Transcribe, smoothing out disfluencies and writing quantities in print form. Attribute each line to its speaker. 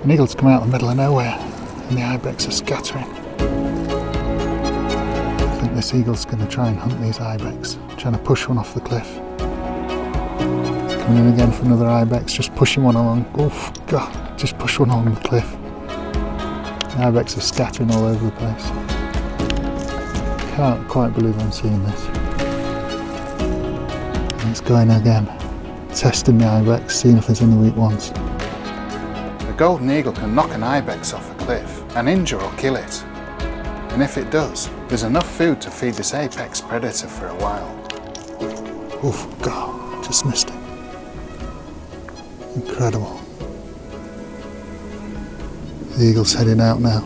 Speaker 1: An eagle's come out of the middle of nowhere and the ibex are scattering. I think this eagle's going to try and hunt these ibex, trying to push one off the cliff. Coming in again for another ibex, just pushing one along. Oof, God, just push one along the cliff. The ibex are scattering all over the place. Can't quite believe I'm seeing this. And it's going again, testing the ibex, seeing if there's any weak ones. A golden eagle can knock an ibex off a cliff and injure or kill it. And if it does, there's enough food to feed this apex predator for a while. Oof, God, just missed it. Incredible. The eagle's heading out now.